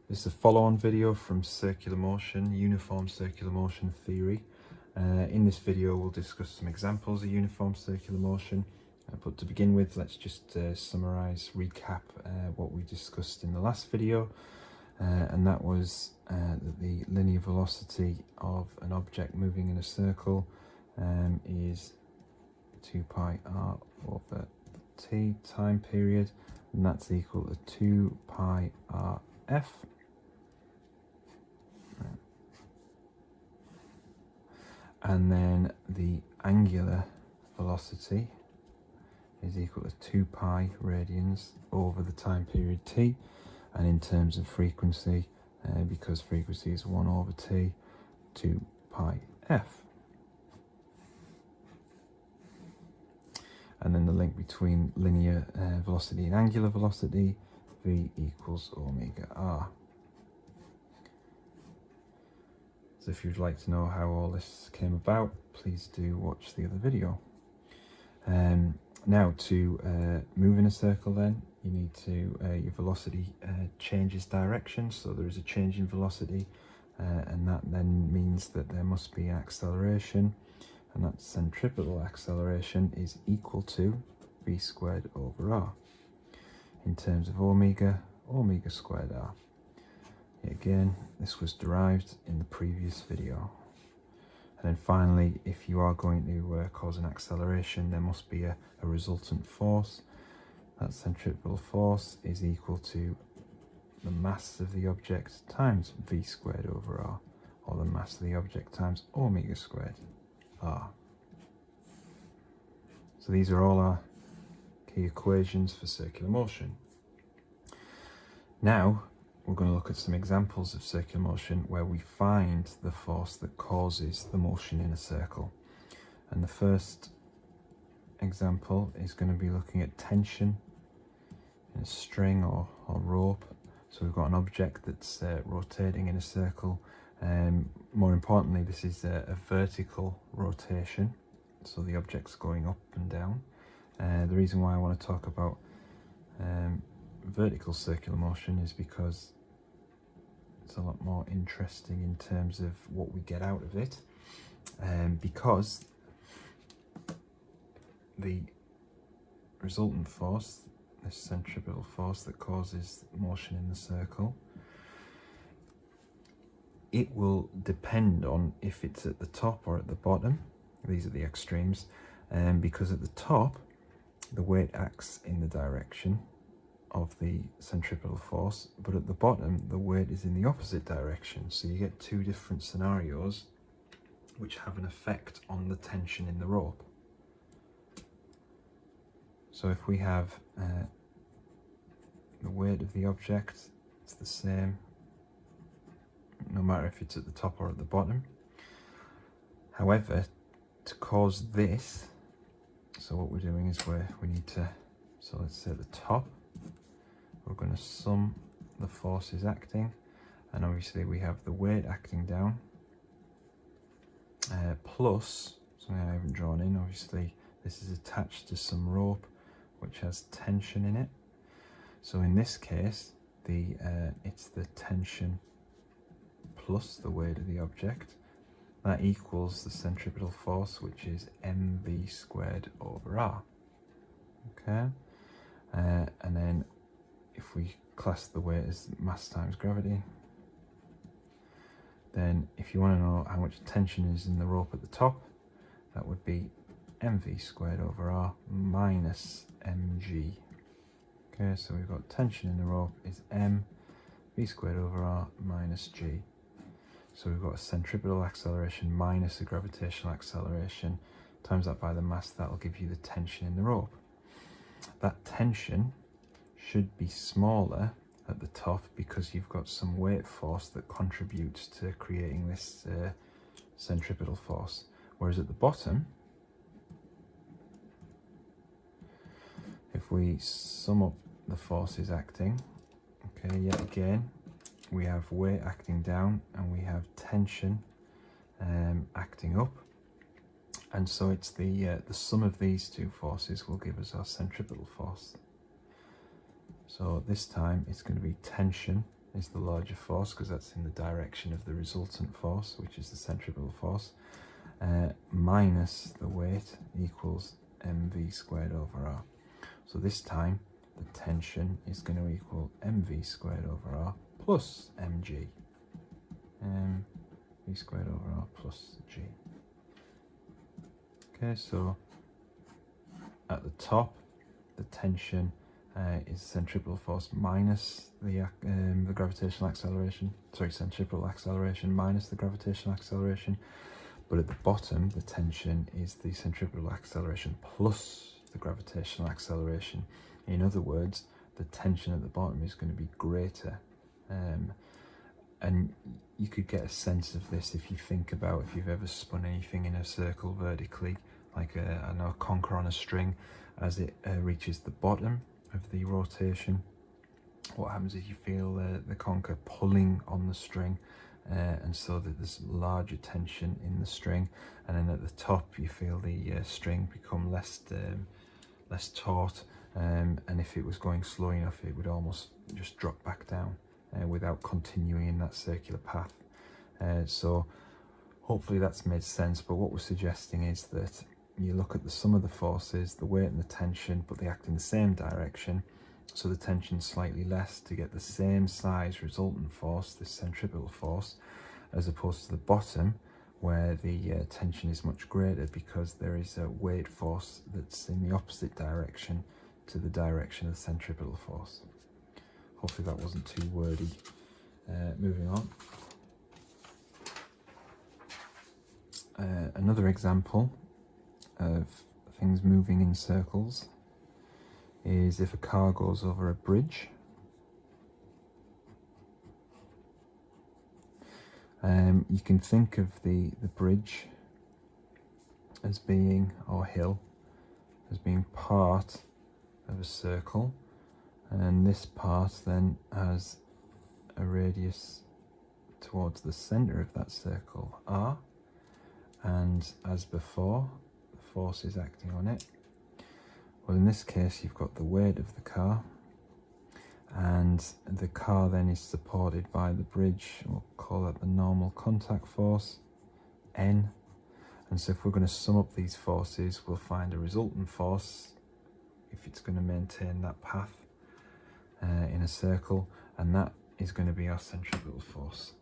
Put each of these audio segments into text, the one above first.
This is a follow-on video from circular motion, uniform circular motion theory. In this video we'll discuss some examples of uniform circular motion, but to begin with let's just recap what we discussed in the last video, and that was that the linear velocity of an object moving in a circle is 2 pi r over t time period, and that's equal to 2 pi r f. And then the angular velocity is equal to 2 pi radians over the time period t, and in terms of frequency, because frequency is 1 over t, 2 pi f. And then the link between linear velocity and angular velocity, v equals omega r. So if you'd like to know how all this came about, please do watch the other video. Now to move in a circle, then you need to, your velocity changes direction, so there is a change in velocity, and that then means that there must be an acceleration, and that centripetal acceleration is equal to v squared over r. In terms of omega, omega squared r. Again, this was derived in the previous video. And then finally, if you are going to cause an acceleration, there must be a resultant force. That centripetal force is equal to the mass of the object times v squared over r, or the mass of the object times omega squared r. So these are all our key equations for circular motion. Now we're going to look at some examples of circular motion where we find the force that causes the motion in a circle. And the first example is going to be looking at tension in a string or rope. So we've got an object that's rotating in a circle. More importantly, this is a vertical rotation, so the object's going up and down. The reason why I want to talk about vertical circular motion is because it's a lot more interesting in terms of what we get out of it, because the resultant force, this centripetal force that causes motion in the circle, it will depend on if it's at the top or at the bottom. These are the extremes, because at the top the weight acts in the direction of the centripetal force, but at the bottom the weight is in the opposite direction. So you get two different scenarios which have an effect on the tension in the rope. So if we have the weight of the object, it's the same no matter if it's at the top or at the bottom. However, to cause this, so what we're doing is we need to, so let's say at the top we're going to sum the forces acting, and obviously we have the weight acting down, plus something I haven't drawn in. Obviously this is attached to some rope which has tension in it. So in this case, it's the tension plus the weight of the object. That equals the centripetal force, which is mv squared over r. Okay, and then if we class the weight as mass times gravity, then if you want to know how much tension is in the rope at the top, that would be mv squared over r minus mg. Okay, so we've got tension in the rope is m v squared over r minus g. So we've got a centripetal acceleration minus a gravitational acceleration, times that by the mass, that will give you the tension in the rope. That tension should be smaller at the top because you've got some weight force that contributes to creating this centripetal force, whereas at the bottom, if we sum up the forces acting, okay, yet again we have weight acting down and we have tension acting up, and so it's the sum of these two forces will give us our centripetal force. So this time it's going to be tension is the larger force because that's in the direction of the resultant force, which is the centripetal force, minus the weight equals mv squared over r. So this time the tension is going to equal mv squared over r plus mg. V squared over r plus g. Okay, so at the top, the tension is centripetal force minus the gravitational acceleration. Sorry, centripetal acceleration minus the gravitational acceleration. But at the bottom, the tension is the centripetal acceleration plus the gravitational acceleration. In other words, the tension at the bottom is going to be greater. And you could get a sense of this if you think about if you've ever spun anything in a circle vertically, like a concher on a string. As it reaches the bottom of the rotation, what happens is you feel the concher pulling on the string, and so that there's larger tension in the string, and then at the top you feel the string become less taut, and if it was going slow enough it would almost just drop back down without continuing in that circular path. So hopefully that's made sense, but what we're suggesting is that you look at the sum of the forces, the weight and the tension, but they act in the same direction, so the tension's slightly less to get the same size resultant force, this centripetal force, as opposed to the bottom where the tension is much greater because there is a weight force that's in the opposite direction to the direction of the centripetal force. Hopefully that wasn't too wordy. Moving on. Another example of things moving in circles is if a car goes over a bridge. You can think of the bridge as being, or hill, as being part of a circle, and this part then has a radius towards the centre of that circle, r, and as before, the force is acting on it. Well, in this case you've got the weight of the car, and the car then is supported by the bridge. We'll call that the normal contact force, N. And so if we're going to sum up these forces, we'll find a resultant force if it's going to maintain that path in a circle, and that is going to be our centripetal force.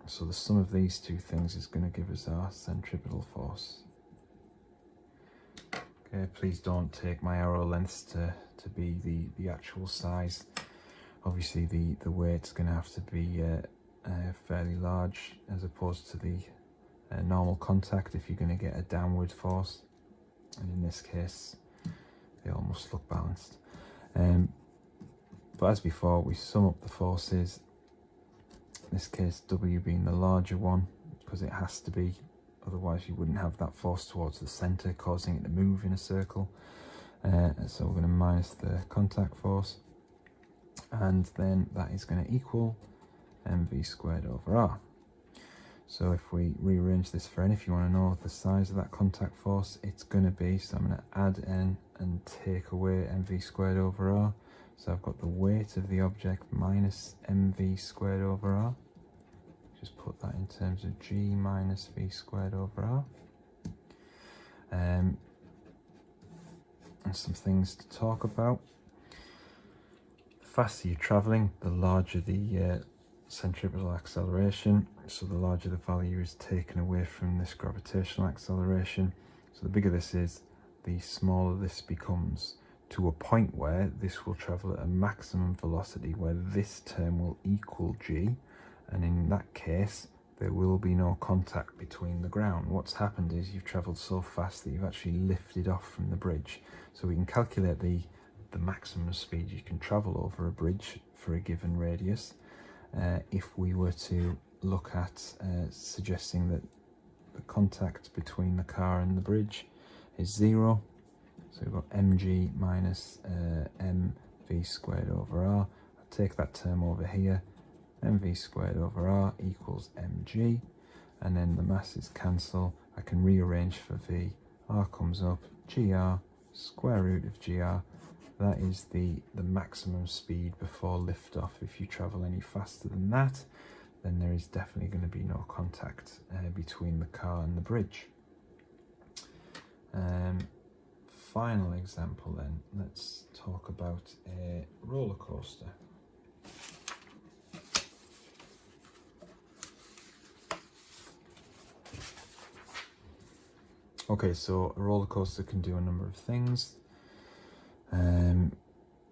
So the sum of these two things is going to give us our centripetal force. Okay, please don't take my arrow lengths to be the actual size. Obviously the weight's going to have to be fairly large as opposed to the normal contact if you're going to get a downward force, and in this case they almost look balanced. But as before, we sum up the forces, in this case W being the larger one because it has to be, otherwise you wouldn't have that force towards the centre causing it to move in a circle. So we're going to minus the contact force, and then that is going to equal mv squared over r. So if we rearrange this for n, if you want to know the size of that contact force, it's going to be, so I'm going to add n and take away mv squared over r. So I've got the weight of the object minus mv squared over r. Just put that in terms of g minus v squared over r. And some things to talk about. The faster you're travelling, the larger the centripetal acceleration, so the larger the value is taken away from this gravitational acceleration. So the bigger this is, the smaller this becomes, to a point where this will travel at a maximum velocity where this term will equal g, and in that case there will be no contact between the ground. What's happened is you've travelled so fast that you've actually lifted off from the bridge. So we can calculate the maximum speed you can travel over a bridge for a given radius. If we were to look at suggesting that the contact between the car and the bridge is 0, so we've got mg minus mv squared over r. I'll take that term over here, mv squared over r equals mg, and then the masses cancel. I can rearrange for v, r comes up, gr, square root of gr, That is the maximum speed before liftoff. If you travel any faster than that, then there is definitely going to be no contact between the car and the bridge. Final example then, let's talk about a roller coaster. Okay, so a roller coaster can do a number of things.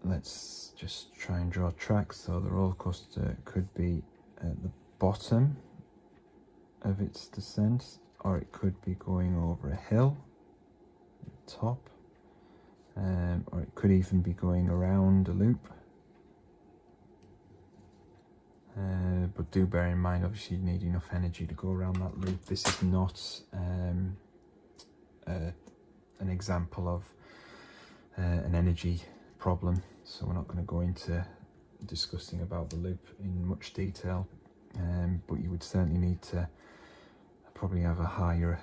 Let's just try and draw a track. So the roller coaster could be at the bottom of its descent, or it could be going over a hill at the top, or it could even be going around a loop. But do bear in mind, obviously you need enough energy to go around that loop. This is not an example of an energy problem, so we're not going to go into discussing about the loop in much detail, but you would certainly need to probably have a higher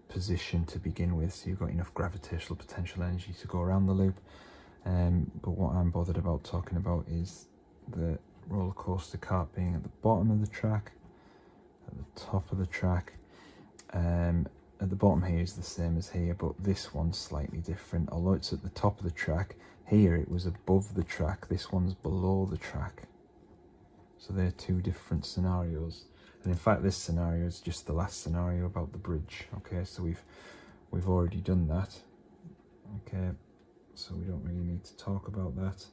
position to begin with, so you've got enough gravitational potential energy to go around the loop. But what I'm bothered about talking about is the roller coaster cart being at the bottom of the track, at the top of the track. At the bottom here is the same as here, but this one's slightly different. Although it's at the top of the track, here it was above the track, this one's below the track. So they're two different scenarios. And in fact, this scenario is just the last scenario about the bridge. Okay, so we've already done that. Okay, so we don't really need to talk about that.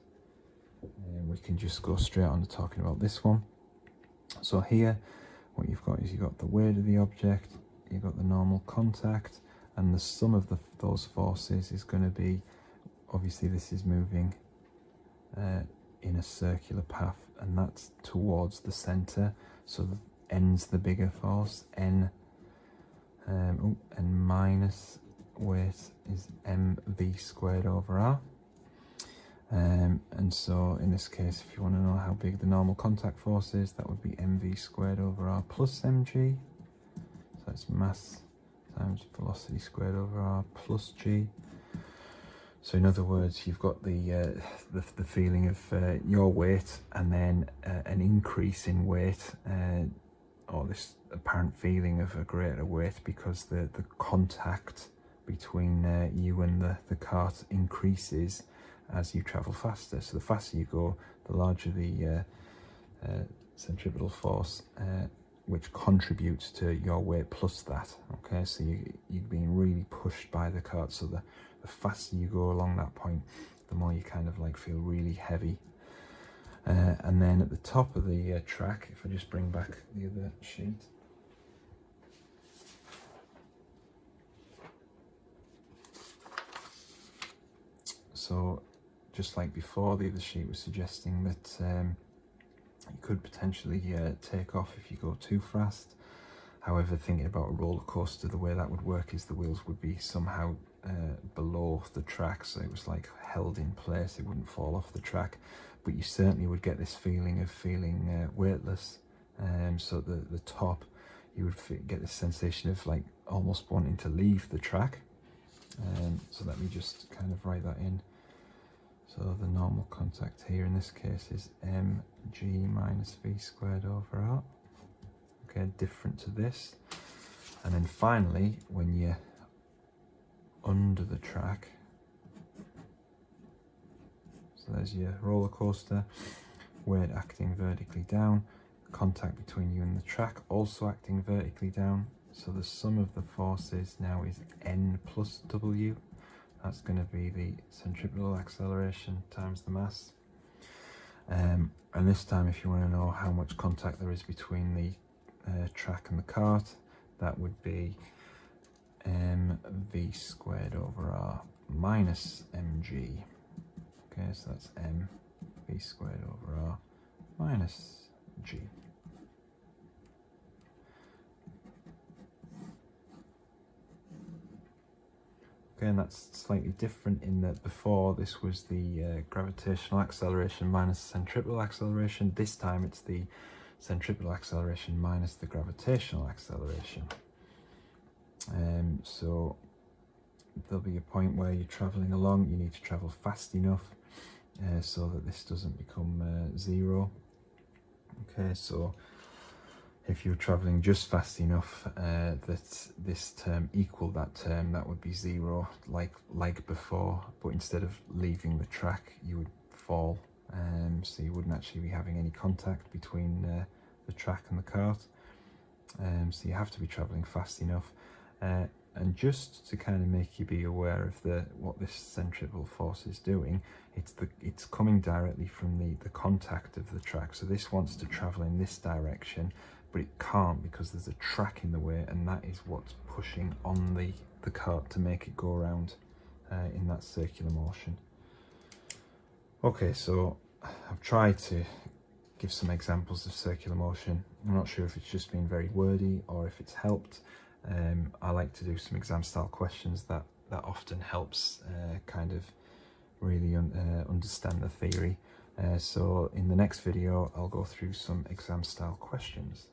And we can just go straight on to talking about this one. So here, what you've got is you've got the weight of the object, you've got the normal contact, and the sum of those forces is going to be, obviously this is moving in a circular path, and that's towards the center. So the n's the bigger force, and minus weight is mv squared over r. And so in this case, if you want to know how big the normal contact force is, that would be mv squared over r plus mg. So that's mass times velocity squared over r plus g. So in other words, you've got the feeling of your weight, and then an increase in weight, or this apparent feeling of a greater weight, because the contact between you and the cart increases as you travel faster. So the faster you go, the larger the centripetal force, which contributes to your weight plus that. Okay, so you're being really pushed by the cart. So the faster you go along that point, the more you kind of like feel really heavy. And then at the top of the track, if I just bring back the other sheet. So just like before, the other sheet was suggesting that you could potentially take off if you go too fast. However, thinking about a roller coaster, the way that would work is the wheels would be somehow below the track, so it was like held in place, it wouldn't fall off the track, but you certainly would get this feeling of feeling weightless. So at the top, you would get this sensation of like almost wanting to leave the track. So let me just kind of write that in. So the normal contact here in this case is mg minus v squared over r. Okay, different to this. And then finally, when you're under the track, so there's your roller coaster, weight acting vertically down, contact between you and the track also acting vertically down. So the sum of the forces now is n plus w. That's going to be the centripetal acceleration times the mass. And this time, if you want to know how much contact there is between the track and the cart, that would be mv squared over r minus mg. Okay, so that's mv squared over r minus g. Okay, and that's slightly different in that before this was the gravitational acceleration minus centripetal acceleration. This time it's the centripetal acceleration minus the gravitational acceleration. So there'll be a point where you're traveling along, you need to travel fast enough so that this doesn't become 0. Okay, so if you're traveling just fast enough that this term equal that term, that would be 0, like before, but instead of leaving the track, you would fall, so you wouldn't actually be having any contact between the track and the cart. So you have to be traveling fast enough. And just to kind of make you be aware of what this centrifugal force is doing, it's coming directly from the contact of the track. So this wants to travel in this direction, but it can't because there's a track in the way, and that is what's pushing on the cart to make it go around in that circular motion. Okay, so I've tried to give some examples of circular motion. I'm not sure if it's just been very wordy or if it's helped. I like to do some exam style questions that often helps kind of really understand the theory. So in the next video I'll go through some exam style questions.